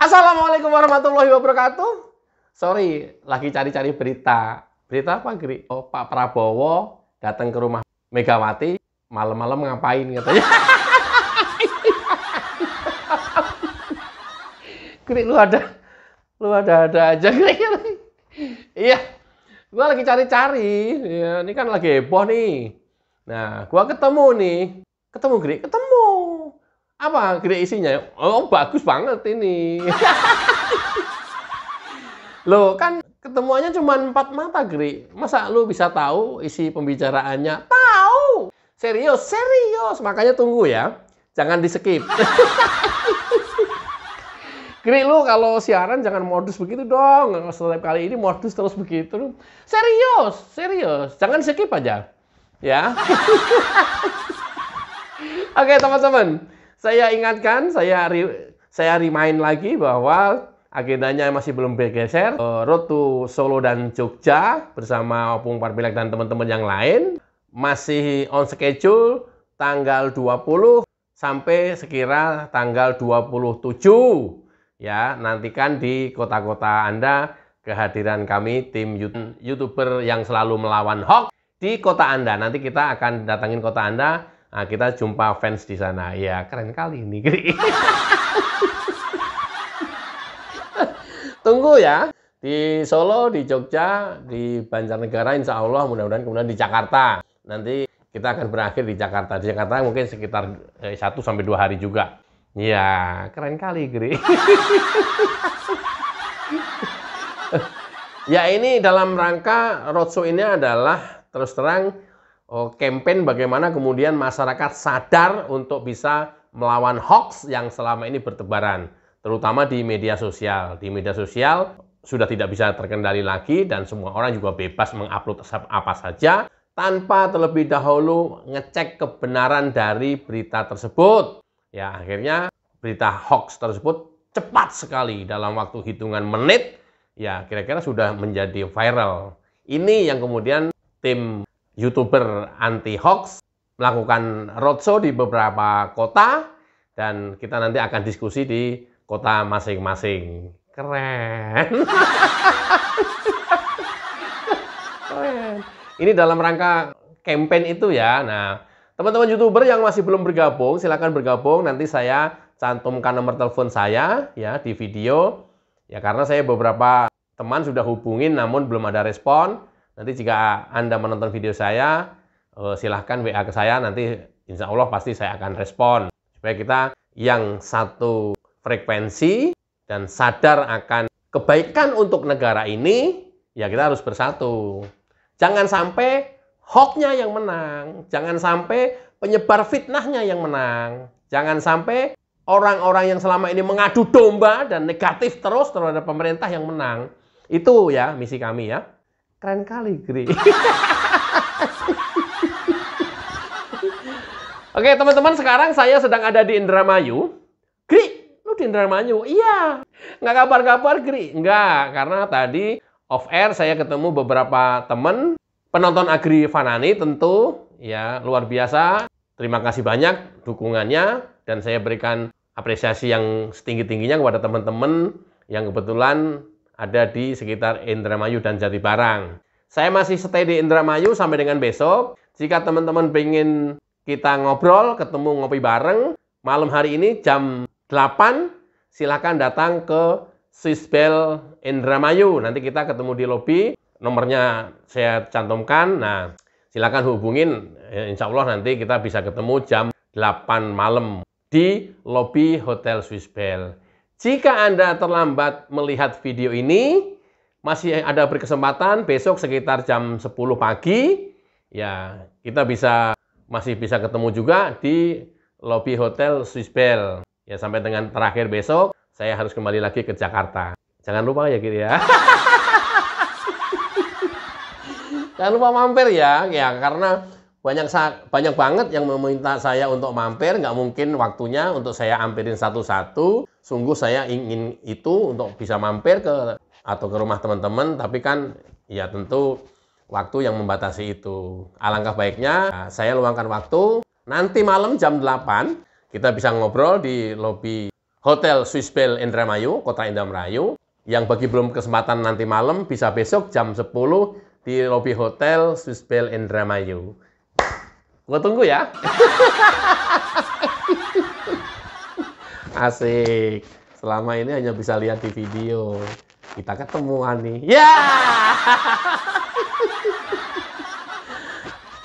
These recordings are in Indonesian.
Assalamualaikum warahmatullahi wabarakatuh. Sorry, lagi cari-cari berita. Berita apa, Gri? Oh, Pak Prabowo datang ke rumah Megawati, malam-malam ngapain katanya. Gri, lu ada aja, Gri. Iya, gua lagi cari-cari. Ya, ini kan lagi heboh nih. Nah, gua ketemu nih. Ketemu, Gri? Ketemu. Apa, Gri, isinya? Oh, bagus banget ini. Loh, kan ketemuannya cuma 4 mata, Gri. Masa lu bisa tahu isi pembicaraannya? Tahu. Serius, serius. Makanya tunggu ya. Jangan di-skip. Gri, lu kalau siaran jangan modus begitu dong. Setiap kali ini modus terus begitu. Serius, serius. Jangan skip aja. Ya. Oke, teman-teman. Saya ingatkan, saya remind lagi bahwa agendanya masih belum bergeser. Road to Solo dan Jogja bersama Opung Parpilek dan teman-teman yang lain masih on schedule tanggal 20 sampai sekira tanggal 27. Ya, nantikan di kota-kota Anda kehadiran kami tim YouTuber yang selalu melawan hoax di kota Anda. Nanti kita akan datangin kota Anda. Nah, kita jumpa fans di sana. Ya, keren kali ini. Tunggu ya. Di Solo, di Jogja, di Banjarnegara, insya Allah mudah-mudahan kemudian di Jakarta. Nanti kita akan berakhir di Jakarta. Di Jakarta mungkin sekitar 1-2 hari juga. Ya, keren kali, Gri. Ya, ini dalam rangka roadshow ini adalah terus terang campaign bagaimana kemudian masyarakat sadar untuk bisa melawan hoax yang selama ini bertebaran, terutama di media sosial. Di media sosial sudah tidak bisa terkendali lagi dan semua orang juga bebas mengupload apa saja tanpa terlebih dahulu ngecek kebenaran dari berita tersebut. Ya, akhirnya berita hoax tersebut cepat sekali dalam waktu hitungan menit, ya kira-kira sudah menjadi viral. Ini yang kemudian tim YouTuber anti hoax melakukan roadshow di beberapa kota dan kita nanti akan diskusi di kota masing-masing. Keren. Keren. Ini dalam rangka campaign itu ya. Nah, teman-teman YouTuber yang masih belum bergabung, silakan bergabung. Nanti saya cantumkan nomor telepon saya ya di video. Ya karena saya beberapa teman sudah hubungin namun belum ada respon. Nanti jika Anda menonton video saya, silahkan WA ke saya, nanti insya Allah pasti saya akan respon. Supaya kita yang satu frekuensi dan sadar akan kebaikan untuk negara ini, ya kita harus bersatu. Jangan sampai hoax-nya yang menang, jangan sampai penyebar fitnahnya yang menang, jangan sampai orang-orang yang selama ini mengadu domba dan negatif terus terhadap pemerintah yang menang. Itu ya misi kami ya. Keren kali, Gri. Oke, teman-teman, sekarang saya sedang ada di Indramayu. Gri, lu di Indramayu? Iya. Nggak kabar-kabar, Gri? Nggak, karena tadi off air saya ketemu beberapa teman penonton Agri Fanani tentu. Ya, luar biasa. Terima kasih banyak dukungannya. Dan saya berikan apresiasi yang setinggi-tingginya kepada teman-teman yang kebetulan ada di sekitar Indramayu dan Jatibarang. Saya masih stay di Indramayu sampai dengan besok. Jika teman-teman pengen kita ngobrol, ketemu ngopi bareng, malam hari ini jam 8, silakan datang ke Swissbell Indramayu. Nanti kita ketemu di lobi, nomornya saya cantumkan. Nah, silakan hubungin. Insya Allah nanti kita bisa ketemu jam 8 malam di lobi Hotel Swissbell. Jika Anda terlambat melihat video ini, masih ada berkesempatan besok sekitar jam 10 pagi, ya kita masih bisa ketemu juga di lobi Hotel Swissbell. Ya sampai dengan terakhir besok, saya harus kembali lagi ke Jakarta. Jangan lupa ya, Giri ya. Jangan lupa mampir ya, karena banyak banget yang meminta saya untuk mampir, nggak mungkin waktunya untuk saya ampirin satu-satu. Sungguh saya ingin itu untuk bisa mampir ke rumah teman-teman, tapi kan ya tentu waktu yang membatasi itu. Alangkah baiknya saya luangkan waktu nanti malam jam 8 kita bisa ngobrol di lobi Hotel Swiss Bell Indramayu, Kota Indramayu. Yang bagi belum kesempatan nanti malam, bisa besok jam 10 di lobi Hotel Swiss Bell Indramayu. Gue tunggu ya. Asik. Selama ini hanya bisa lihat di video. Kita ketemuan nih. Ya!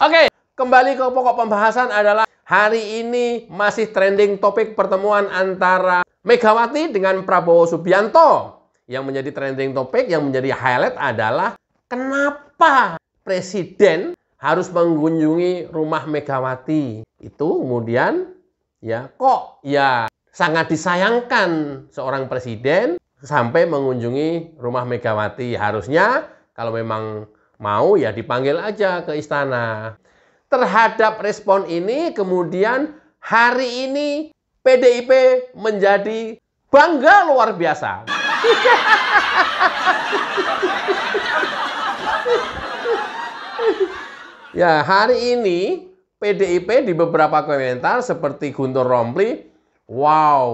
Oke, kembali ke pokok pembahasan adalah hari ini masih trending topik pertemuan antara Megawati dengan Prabowo Subianto. Yang menjadi trending topik, yang menjadi highlight adalah kenapa Presiden harus mengunjungi rumah Megawati. Itu kemudian ya kok ya sangat disayangkan seorang presiden sampai mengunjungi rumah Megawati. Harusnya kalau memang mau ya dipanggil aja ke istana. Terhadap respon ini kemudian hari ini PDIP menjadi bangga luar biasa. Ya, hari ini PDIP di beberapa komentar seperti Guntur Romli, wow,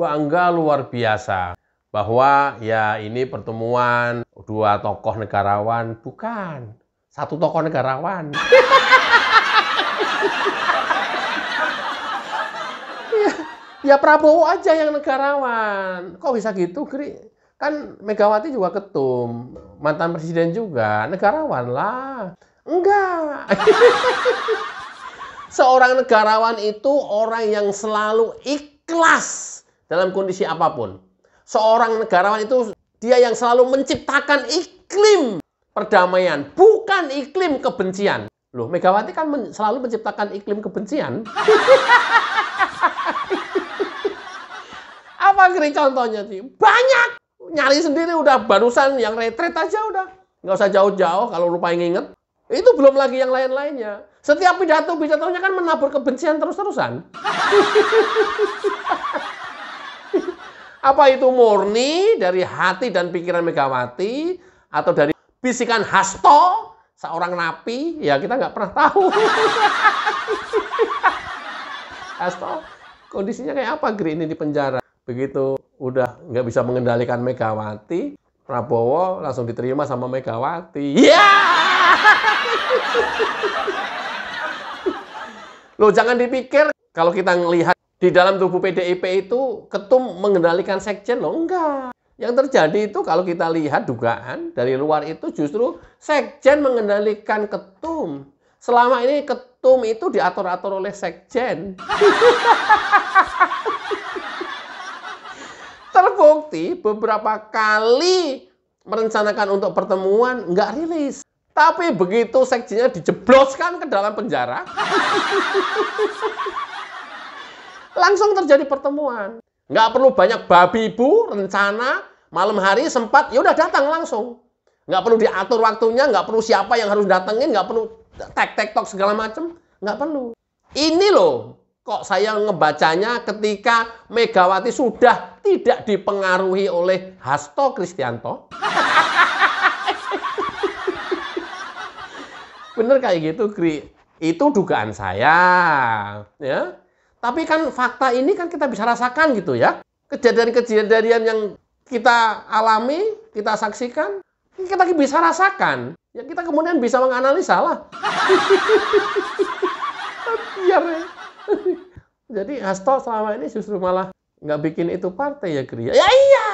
bangga luar biasa bahwa ya ini pertemuan dua tokoh negarawan, bukan satu tokoh negarawan. Ya Prabowo aja yang negarawan. Kok bisa gitu, Gri? Kan Megawati juga ketum, mantan presiden juga, negarawan lah. Enggak. Seorang negarawan itu orang yang selalu ikhlas dalam kondisi apapun. Seorang negarawan itu dia yang selalu menciptakan iklim perdamaian, bukan iklim kebencian. Loh, Megawati kan selalu menciptakan iklim kebencian. Apa Gri contohnya sih? Banyak. Nyari sendiri udah barusan yang retret aja udah. Nggak usah jauh-jauh kalau lupa inget. Itu belum lagi yang lain-lainnya. Setiap pidato-pidatonya kan menabur kebencian terus-terusan. Apa itu murni dari hati dan pikiran Megawati? Atau dari bisikan Hasto, seorang napi? Ya kita nggak pernah tahu. Hasto, kondisinya kayak apa Gri ini di penjara? Begitu udah nggak bisa mengendalikan Megawati, Prabowo langsung diterima sama Megawati. Ya! Loh, jangan dipikir kalau kita ngelihat di dalam tubuh PDIP itu ketum mengendalikan sekjen, loh, enggak. Yang terjadi itu kalau kita lihat dugaan dari luar itu justru sekjen mengendalikan ketum. Selama ini ketum itu diatur-atur oleh sekjen. Terbukti beberapa kali merencanakan untuk pertemuan nggak rilis. Tapi begitu sekjennya dijebloskan ke dalam penjara, langsung terjadi pertemuan. Nggak perlu banyak babi bu, rencana, malam hari sempat, ya udah datang langsung. Nggak perlu diatur waktunya, nggak perlu siapa yang harus datengin, nggak perlu tek-tek-tok segala macam, nggak perlu. Ini loh, kok saya ngebacanya ketika Megawati sudah tidak dipengaruhi oleh Hasto Kristianto. Bener kayak gitu, Gri. Itu dugaan saya. Ya. Tapi kan fakta ini kan kita bisa rasakan gitu ya. Kejadian-kejadian yang kita alami, kita saksikan, kita bisa rasakan. Ya kita kemudian bisa menganalisa lah. Biar ya. Jadi Hasto selama ini justru malah nggak bikin itu partai ya, Gri. Ya iya.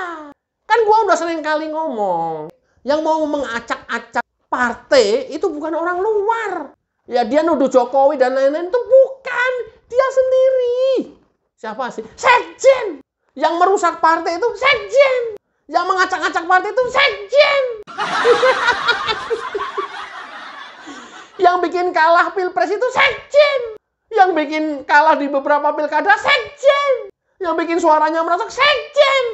Kan gua udah sering kali ngomong. Yang mau mengacak-acak partai itu bukan orang luar. Ya dia nuduh Jokowi dan lain-lain itu bukan. Dia sendiri. Siapa sih? Sekjen. Yang merusak partai itu sekjen. Yang mengacak-acak partai itu sekjen. Yang bikin kalah pilpres itu sekjen. Yang bikin kalah di beberapa pilkada sekjen. Yang bikin suaranya merosot sekjen.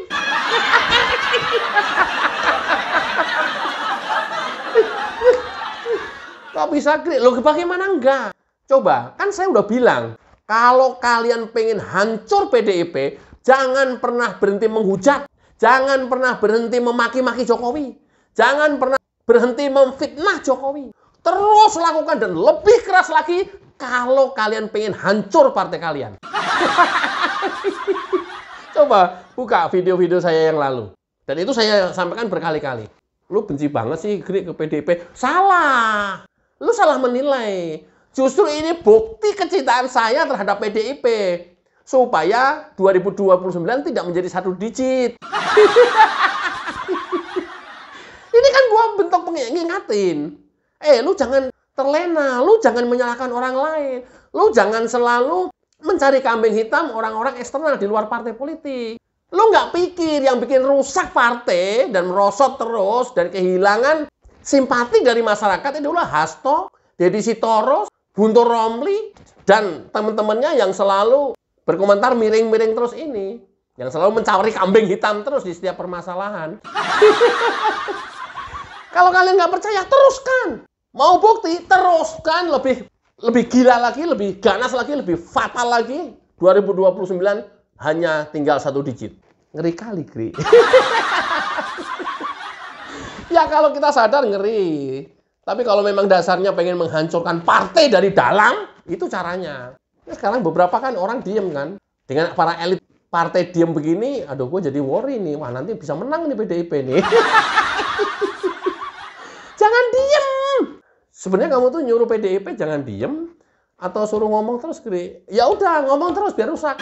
Kok bisa, loh bagaimana enggak? Coba, kan saya udah bilang, kalau kalian pengen hancur PDIP, jangan pernah berhenti menghujat, jangan pernah berhenti memaki-maki Jokowi, jangan pernah berhenti memfitnah Jokowi. Terus lakukan dan lebih keras lagi kalau kalian pengen hancur partai kalian. Coba buka video-video saya yang lalu. Dan itu saya sampaikan berkali-kali. Lu benci banget sih Gri ke PDIP. Salah. Lu salah menilai. Justru ini bukti kecintaan saya terhadap PDIP. Supaya 2029 tidak menjadi 1 digit. Ini kan gua bentuk pengingatin. Lu jangan terlena. Lu jangan menyalahkan orang lain. Lu jangan selalu mencari kambing hitam orang-orang eksternal di luar partai politik. Lu nggak pikir yang bikin rusak partai dan merosot terus dan kehilangan simpati dari masyarakat itu adalah Hasto, Deddy Sitorus, Guntur Romli, dan teman-temannya yang selalu berkomentar miring-miring terus ini. Yang selalu mencari kambing hitam terus di setiap permasalahan. Kalau kalian nggak percaya, teruskan. Mau bukti, teruskan. Lebih gila lagi, lebih ganas lagi, lebih fatal lagi. 2029 hanya tinggal 1 digit. Ngeri kali, Gri. Ya kalau kita sadar ngeri. Tapi kalau memang dasarnya pengen menghancurkan partai dari dalam, itu caranya. Nah, sekarang beberapa kan orang diem kan. Dengan para elit partai diem begini, aduh gue jadi worry nih. Wah nanti bisa menang nih PDIP nih. Jangan diem. Sebenarnya kamu tuh nyuruh PDIP jangan diem. Atau suruh ngomong terus, Gri. Ya udah ngomong terus biar rusak.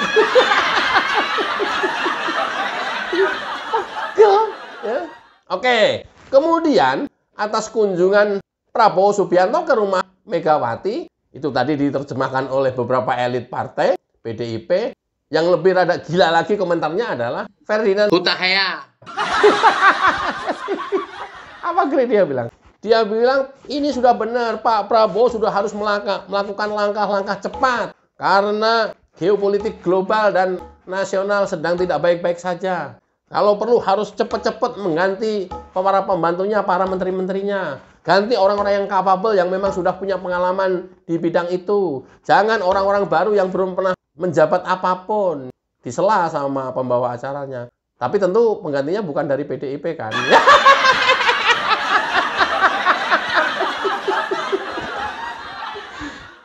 Ya. Oke, kemudian atas kunjungan Prabowo Subianto ke rumah Megawati, itu tadi diterjemahkan oleh beberapa elit partai PDIP, yang lebih rada gila lagi komentarnya adalah Ferdinand Hutaheya. Apa Gri dia bilang? Dia bilang ini sudah benar, Pak Prabowo sudah harus melakukan langkah-langkah cepat karena geopolitik global dan nasional sedang tidak baik-baik saja. Kalau perlu harus cepat-cepat mengganti para pembantunya, para menteri-menterinya. Ganti orang-orang yang capable, yang memang sudah punya pengalaman di bidang itu. Jangan orang-orang baru yang belum pernah menjabat apapun. Disela sama pembawa acaranya. Tapi tentu penggantinya bukan dari PDIP kan.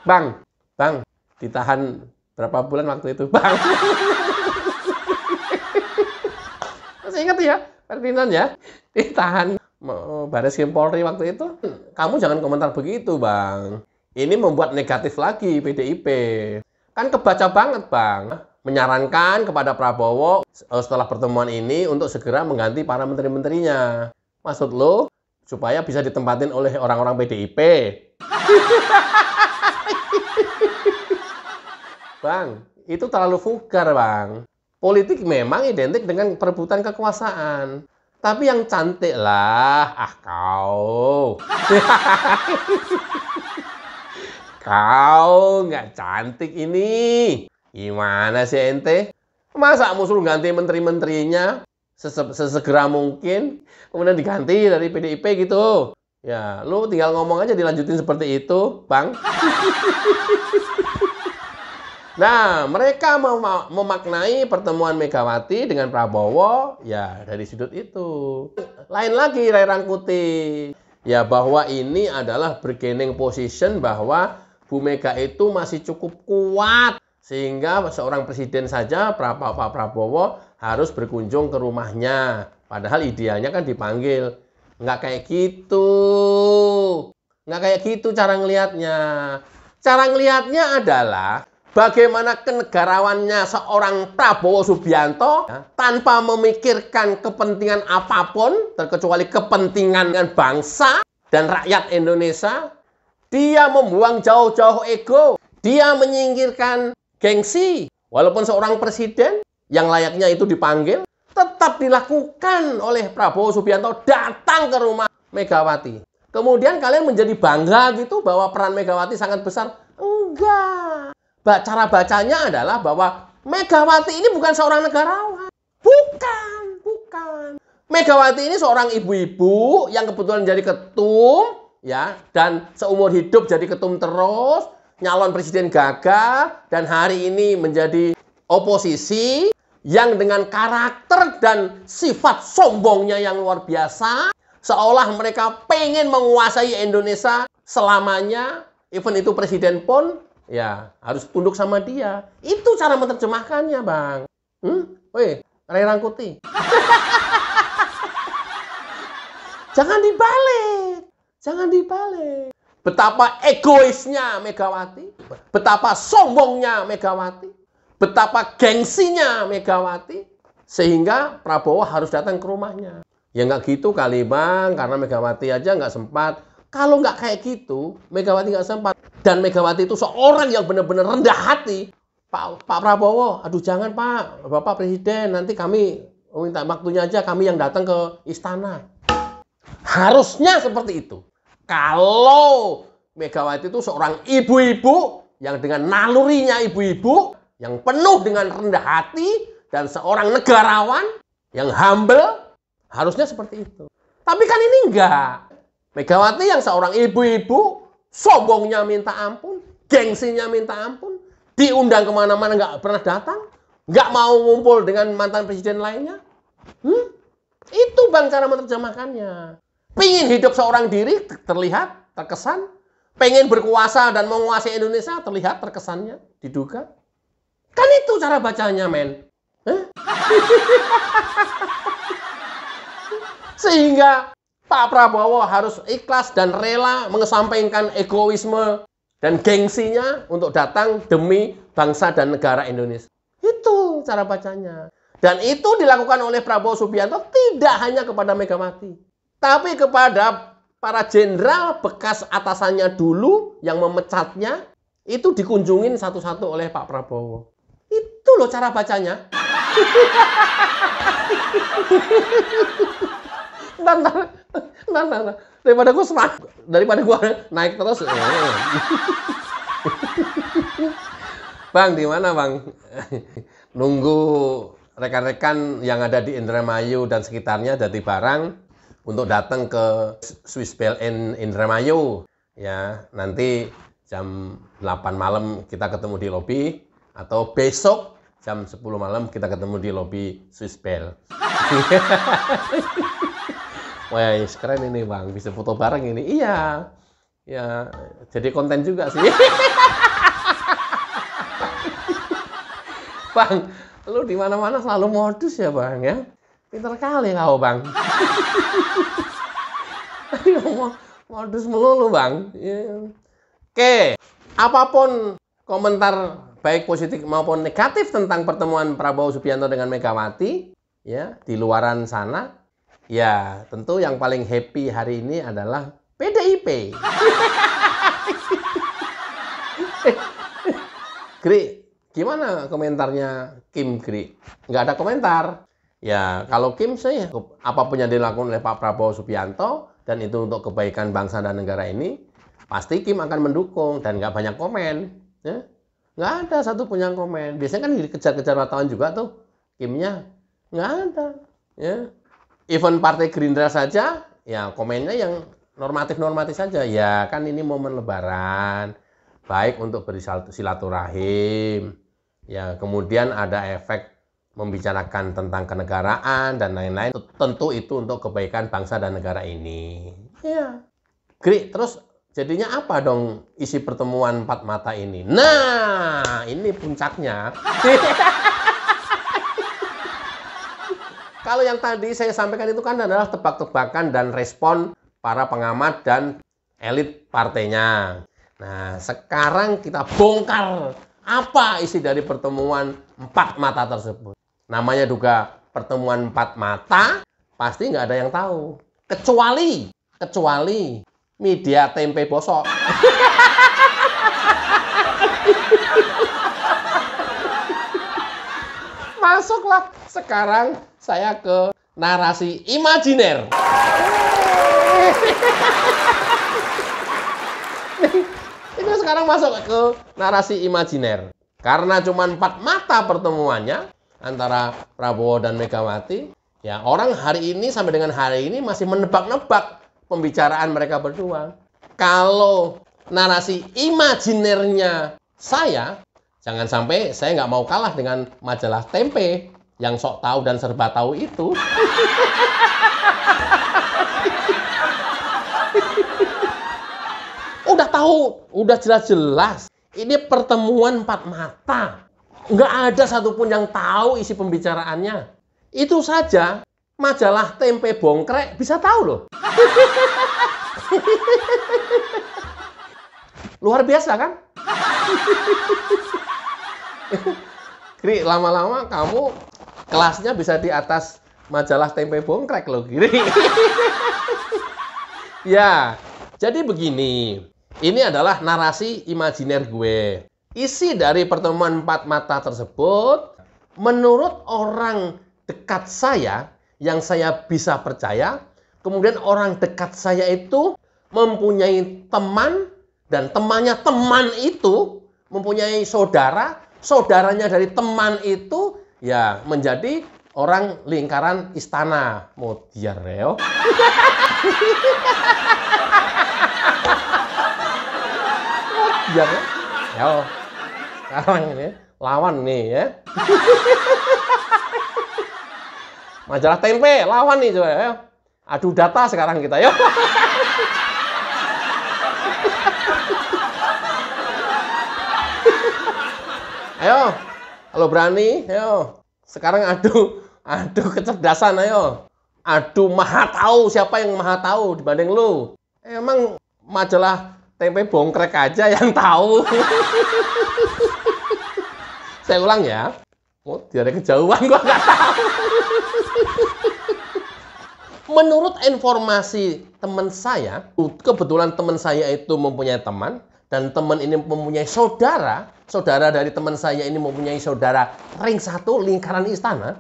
Bang, ditahan berapa bulan waktu itu, Bang? Masih ingat ya, Ferdinand ya? Ditahan Bareskrim Polri waktu itu. Kamu jangan komentar begitu, Bang. Ini membuat negatif lagi PDIP. Kan kebaca banget, Bang. Menyarankan kepada Prabowo setelah pertemuan ini untuk segera mengganti para menteri-menterinya. Maksud lo, supaya bisa ditempatin oleh orang-orang PDIP. Bang, itu terlalu vulgar, Bang. Politik memang identik dengan perebutan kekuasaan. Tapi yang cantik lah, kau. Kau nggak cantik ini. Gimana sih ente? Masa mau suruh ganti menteri-menterinya sesegera mungkin, kemudian diganti dari PDIP gitu? Ya, lu tinggal ngomong aja dilanjutin seperti itu, Bang. Nah, mereka memaknai pertemuan Megawati dengan Prabowo, ya dari sudut itu. Lain lagi Ray Rangkuti. Ya bahwa ini adalah bargaining position bahwa Bu Mega itu masih cukup kuat. Sehingga seorang presiden saja, Pak Prabowo harus berkunjung ke rumahnya. Padahal idealnya kan dipanggil. Nggak kayak gitu. Nggak kayak gitu cara ngelihatnya. Cara ngelihatnya adalah bagaimana kenegarawannya seorang Prabowo Subianto tanpa memikirkan kepentingan apapun, terkecuali kepentingan bangsa dan rakyat Indonesia. Dia membuang jauh-jauh ego. Dia menyingkirkan gengsi. Walaupun seorang presiden yang layaknya itu dipanggil, tetap dilakukan oleh Prabowo Subianto datang ke rumah Megawati. Kemudian kalian menjadi bangga gitu bahwa peran Megawati sangat besar. Enggak. Cara bacanya adalah bahwa Megawati ini bukan seorang negarawan. Bukan. Megawati ini seorang ibu-ibu yang kebetulan jadi ketum, ya, dan seumur hidup jadi ketum terus, nyalon presiden gagal, dan hari ini menjadi oposisi yang dengan karakter dan sifat sombongnya yang luar biasa, seolah mereka pengen menguasai Indonesia selamanya, even itu presiden pun, ya harus tunduk sama dia. Itu cara menerjemahkannya, Bang. Ray Rangkuti. Jangan dibalik. Jangan dibalik. Betapa egoisnya Megawati, betapa sombongnya Megawati, betapa gengsinya Megawati, sehingga Prabowo harus datang ke rumahnya. Ya nggak gitu kali Bang, karena Megawati aja nggak sempat. Kalau nggak kayak gitu, Megawati nggak sempat. Dan Megawati itu seorang yang benar-benar rendah hati. Pak Prabowo, aduh jangan Pak, Bapak Presiden, nanti kami minta waktunya aja, kami yang datang ke istana. Harusnya seperti itu. Kalau Megawati itu seorang ibu-ibu yang dengan nalurinya ibu-ibu, yang penuh dengan rendah hati, dan seorang negarawan yang humble, harusnya seperti itu. Tapi kan ini enggak. Megawati yang seorang ibu-ibu, sombongnya minta ampun, gengsinya minta ampun, diundang kemana-mana nggak pernah datang, nggak mau ngumpul dengan mantan presiden lainnya. Itu Bang cara menerjemahkannya. Pengen hidup seorang diri, terlihat, terkesan. Pengen berkuasa dan menguasai Indonesia, terlihat, terkesannya, diduga. Kan itu cara bacanya, men. Sehingga Pak Prabowo harus ikhlas dan rela mengesampingkan egoisme dan gengsinya untuk datang demi bangsa dan negara Indonesia. Itu cara bacanya. Dan itu dilakukan oleh Prabowo Subianto tidak hanya kepada Megawati, tapi kepada para jenderal bekas atasannya dulu yang memecatnya, itu dikunjungin satu-satu oleh Pak Prabowo. Itu loh cara bacanya. Nah. Daripada gue naik terus. Bang, di mana Bang? Nunggu rekan-rekan yang ada di Indramayu dan sekitarnya jadi barang untuk datang ke Swiss Bell in Indramayu. Ya, nanti jam 8 malam kita ketemu di lobi, atau besok jam 10 malam kita ketemu di lobi Swiss Bell. Wah, keren ini Bang, bisa foto bareng ini. Iya. Ya, jadi konten juga sih. Bang, lu di mana-mana selalu modus ya Bang ya. Pinter kali kau Bang. Modus melulu Bang. Ya. Oke, apapun komentar baik positif maupun negatif tentang pertemuan Prabowo Subianto dengan Megawati, ya di luaran sana, ya tentu yang paling happy hari ini adalah PDIP. Gri, gimana komentarnya Kim Gri? Nggak ada komentar. Ya, kalau Kim sih, apapun yang dilakukan oleh Pak Prabowo Subianto, dan itu untuk kebaikan bangsa dan negara ini, pasti Kim akan mendukung, dan nggak banyak komen. Ya. Nggak ada satupun yang komen. Biasanya kan dikejar-kejar wartawan juga tuh, Kimnya. Nggak ada. Ya. Even Partai Gerindra saja, ya komennya yang normatif-normatif saja. Ya, kan ini momen Lebaran, baik untuk bersilaturahim. Ya, kemudian ada efek membicarakan tentang kenegaraan dan lain-lain. Tentu itu untuk kebaikan bangsa dan negara ini. Ya. Gri, terus jadinya apa dong isi pertemuan empat mata ini? Nah, ini puncaknya. Kalau yang tadi saya sampaikan itu kan adalah tebak-tebakan dan respon para pengamat dan elit partainya. Nah, sekarang kita bongkar apa isi dari pertemuan empat mata tersebut. Namanya juga pertemuan empat mata, pasti nggak ada yang tahu. Kecuali media tempe bosok. Masuklah sekarang saya ke narasi imajiner. Ini sekarang masuk ke narasi imajiner. Karena cuma empat mata pertemuannya antara Prabowo dan Megawati, ya orang hari ini sampai dengan hari ini masih menebak-nebak pembicaraan mereka berdua. Kalau narasi imajinernya saya, jangan sampai saya nggak mau kalah dengan majalah Tempe yang sok tahu dan serba tahu itu. Udah tahu, udah jelas-jelas. Ini pertemuan empat mata. Nggak ada satupun yang tahu isi pembicaraannya. Itu saja majalah Tempe Bongkrek bisa tahu loh. Luar biasa kan? Gri, lama-lama kamu kelasnya bisa di atas majalah Tempe Bongkrek loh, Gri. Ya, jadi begini. Ini adalah narasi imajiner gue. Isi dari pertemuan empat mata tersebut, menurut orang dekat saya, yang saya bisa percaya, kemudian orang dekat saya itu mempunyai teman, dan temannya teman itu mempunyai saudara, saudaranya dari teman itu ya menjadi orang lingkaran istana. Modiar reo. Modiar ya. Sekarang ini lawan nih ya. Majalah Tempe lawan nih coba ya. Adu data sekarang kita yuk. Ayo, kalau berani, ayo. Sekarang adu kecerdasan, ayo. Adu maha tahu, siapa yang maha tahu dibanding lu. Emang majalah Tempe Bongkrek aja yang tahu. Saya ulang ya. Oh, dari kejauhan gua nggak tahu. Menurut informasi teman saya, kebetulan teman saya itu mempunyai teman, dan teman ini mempunyai saudara, saudara dari teman saya ini mempunyai saudara ring 1 lingkaran istana.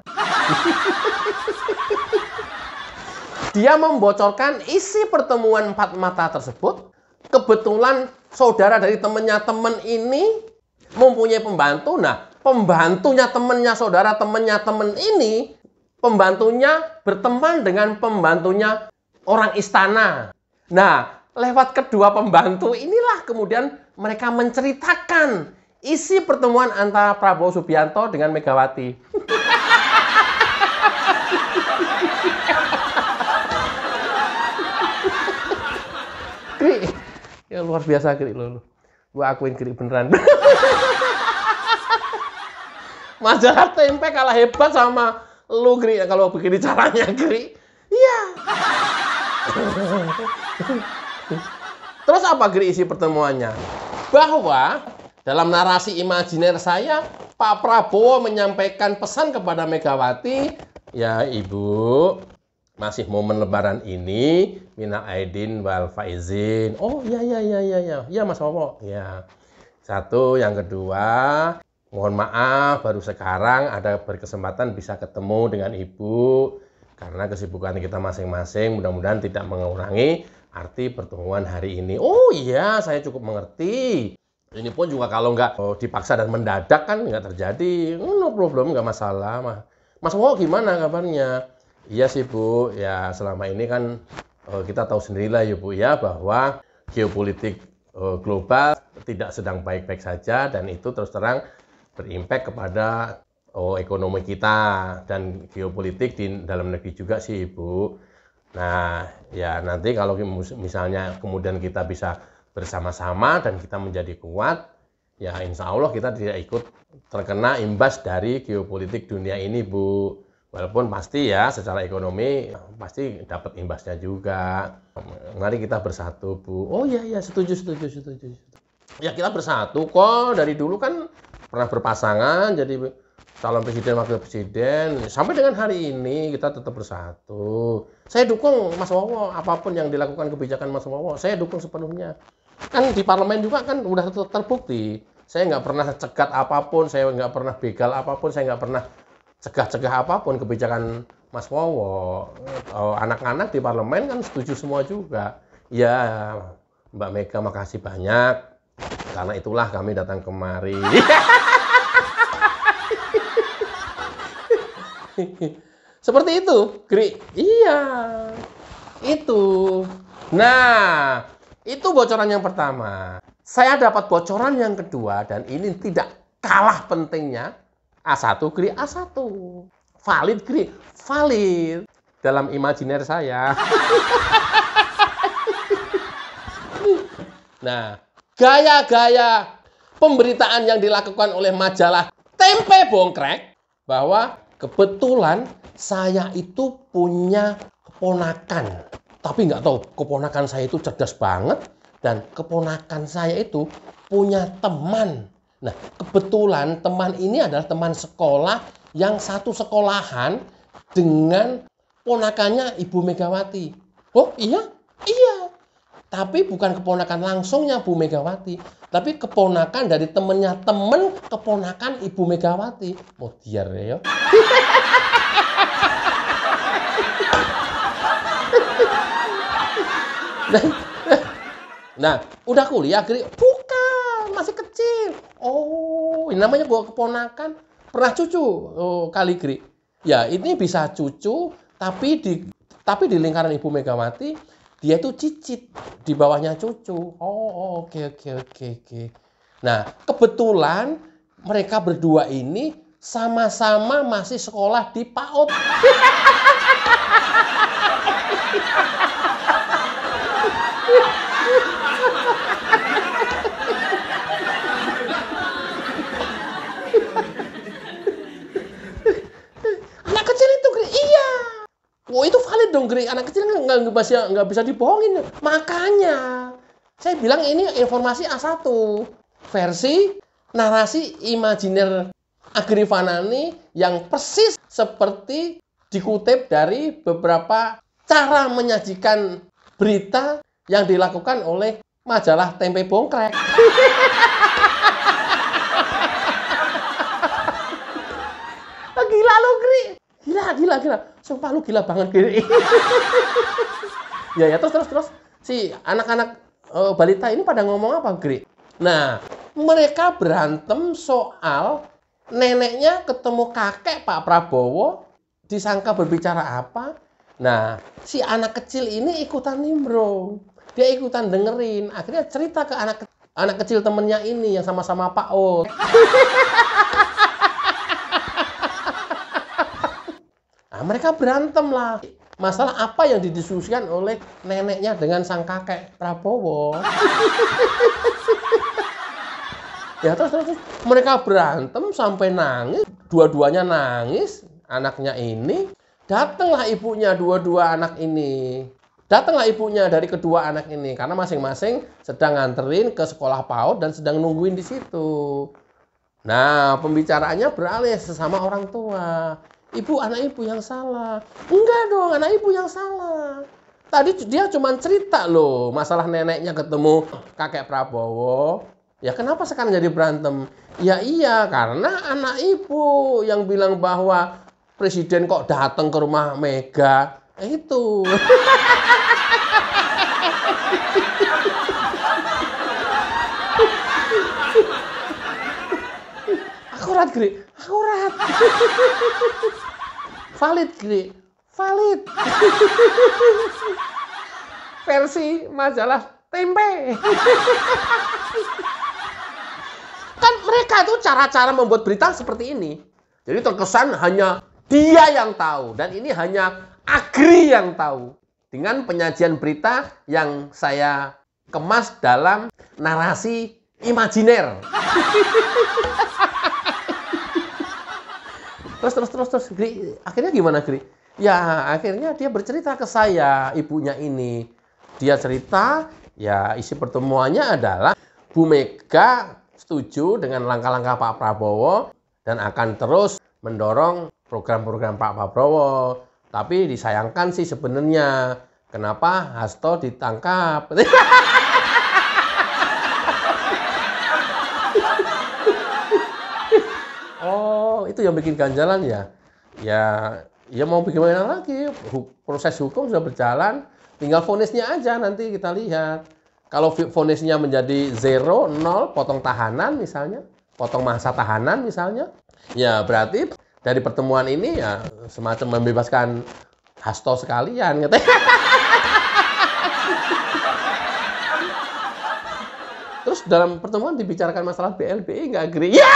Dia membocorkan isi pertemuan empat mata tersebut. Kebetulan saudara dari temannya teman ini mempunyai pembantu. Nah, pembantunya temannya saudara temannya teman ini, pembantunya berteman dengan pembantunya orang istana. Nah, lewat kedua pembantu inilah kemudian mereka menceritakan isi pertemuan antara Prabowo Subianto dengan Megawati. Kri, ya luar biasa Kri lo. Gua akuin Kri beneran. Majalah Tempe kalah hebat sama lu Kri kalau begini caranya Kri. Iya. Terus apa Kri isi pertemuannya? Bahwa dalam narasi imajiner saya, Pak Prabowo menyampaikan pesan kepada Megawati, ya Ibu, masih momen lebaran ini, minal aidin wal faizin. Oh ya Mas Bowo. Ya. Satu, yang kedua, mohon maaf baru sekarang ada berkesempatan bisa ketemu dengan Ibu karena kesibukan kita masing-masing, mudah-mudahan tidak mengurangi arti pertemuan hari ini. Oh iya, saya cukup mengerti. Ini pun juga kalau nggak dipaksa dan mendadak kan nggak terjadi. No problem, nggak masalah. Mas Bowo gimana kabarnya? Iya sih Bu, ya selama ini kan kita tahu sendirilah ya Bu ya bahwa geopolitik global tidak sedang baik-baik saja dan itu terus terang berimpact kepada ekonomi kita dan geopolitik di dalam negeri juga sih Bu. Nah ya nanti kalau misalnya kemudian kita bisa bersama-sama dan kita menjadi kuat, ya insya Allah kita tidak ikut terkena imbas dari geopolitik dunia ini Bu. Walaupun pasti ya secara ekonomi pasti dapat imbasnya juga. Mari kita bersatu Bu. Oh iya setuju. Ya kita bersatu kok, dari dulu kan pernah berpasangan jadi calon presiden wakil presiden. Sampai dengan hari ini kita tetap bersatu. Saya dukung Mas Bowo, apapun yang dilakukan kebijakan Mas Bowo, saya dukung sepenuhnya. Kan di parlemen juga kan udah terbukti. Saya nggak pernah cegat apapun, saya nggak pernah begal apapun, saya nggak pernah cegah apapun kebijakan Mas Bowo. Anak-anak di parlemen kan setuju semua juga. Ya, Mbak Mega makasih banyak. Karena itulah kami datang kemari. Seperti itu, Gri. Iya, itu. Nah, itu bocoran yang pertama. Saya dapat bocoran yang kedua dan ini tidak kalah pentingnya. A1, Gri, A1. Valid, Gri, valid. Dalam imajiner saya. Nah, gaya-gaya pemberitaan yang dilakukan oleh majalah Tempe Bongkrek bahwa Kebetulan saya itu punya keponakan. Tapi nggak tahu, keponakan saya itu cerdas banget. Dan keponakan saya itu punya teman. Nah, kebetulan teman ini adalah teman sekolah yang satu sekolahan dengan ponakannya Ibu Megawati. Oh iya? Iya. Tapi bukan keponakan langsungnya Bu Megawati. Tapi keponakan dari temennya temen keponakan Ibu Megawati. Oh, diar ya. Nah, udah kuliah, Gri? Bukan, masih kecil. Oh, ini namanya gua keponakan. Pernah cucu kali, Gri? Ya, ini bisa cucu, tapi di lingkaran Ibu Megawati, dia itu cicit. Di bawahnya cucu. Oh, oke. Nah, kebetulan mereka berdua ini sama-sama masih sekolah di PAUD. Anak kecil itu, Gri. Iya. Oh, itu valid dong, Gri. Anak kecil nggak bisa dibohongin. Makanya, saya bilang ini informasi A1. Versi narasi imajiner Agrifanani yang persis seperti dikutip dari beberapa cara menyajikan berita yang dilakukan oleh majalah Tempe Bongkrek. Gila lo, Gri. Gila. Sumpah lu gila banget, Gri. ya, terus. Si anak-anak balita ini pada ngomong apa, Gri? Nah, mereka berantem soal neneknya ketemu kakek Pak Prabowo, disangka berbicara apa. Nah, si anak kecil ini ikutan nimbrung. Dia ikutan dengerin. Akhirnya cerita ke anak kecil temennya ini yang sama-sama PAUD. Nah, mereka berantem lah. Masalah apa yang didiskusikan oleh neneknya dengan sang kakek Prabowo. Ya, terus mereka berantem sampai nangis. Dua-duanya nangis. Anaknya ini. Datanglah ibunya dua-dua anak ini. Datanglah ibunya dari kedua anak ini. Karena masing-masing sedang nganterin ke sekolah PAUD dan sedang nungguin di situ. Nah, pembicaraannya beralih sesama orang tua. Ibu, anak ibu yang salah. Enggak dong, anak ibu yang salah. Tadi dia cuma cerita loh, masalah neneknya ketemu kakek Prabowo. Ya kenapa sekarang jadi berantem? Ya iya, karena anak ibu yang bilang bahwa presiden kok datang ke rumah Mega. Itu. Akurat, Gri. Akurat. Valid, Gri. Valid. Versi majalah Tempe. Kan mereka tuh cara-cara membuat berita seperti ini. Jadi terkesan hanya dia yang tahu. Dan ini hanya Agri yang tahu. Dengan penyajian berita yang saya kemas dalam narasi imajiner. Terus, Gri. Akhirnya gimana, Gri? Ya, akhirnya dia bercerita ke saya, ibunya ini. Dia cerita, ya isi pertemuannya adalah Bu Mega setuju dengan langkah-langkah Pak Prabowo dan akan terus mendorong program-program Pak Prabowo. Tapi disayangkan sih sebenarnya, kenapa Hasto ditangkap? Oh, itu yang bikin ganjalan ya? Ya mau bagaimana lagi? Proses hukum sudah berjalan, tinggal vonisnya aja nanti kita lihat. Kalau vonisnya menjadi 0, 0, potong tahanan misalnya, potong masa tahanan misalnya, ya berarti dari pertemuan ini ya semacam membebaskan Hasto sekalian. Terus dalam pertemuan dibicarakan masalah BLBI nggak, Gri? Ya!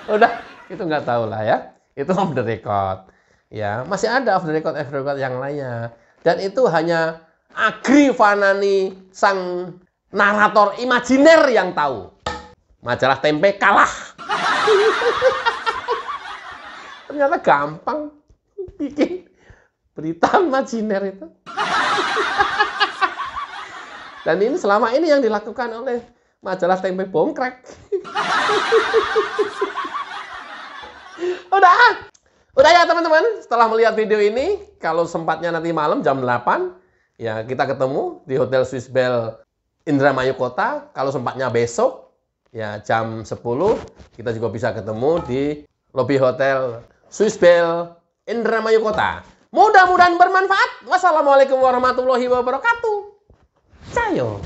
Udah, itu nggak tahu lah ya. Itu off the record. Ya, masih ada off the record yang lainnya. Dan itu hanya Agrifanani sang narator imajiner yang tahu. Majalah Tempe kalah. Ternyata gampang bikin berita imajiner itu. Dan ini selama ini yang dilakukan oleh majalah Tempe Bongkrek. Udah ya teman-teman, setelah melihat video ini, kalau sempatnya nanti malam jam 8, ya kita ketemu di Hotel Swiss Bell Indramayu Kota. Kalau sempatnya besok, ya jam 10, kita juga bisa ketemu di lobi Hotel Swiss Bell Indramayu Kota. Mudah-mudahan bermanfaat. Wassalamualaikum warahmatullahi wabarakatuh. Cayo.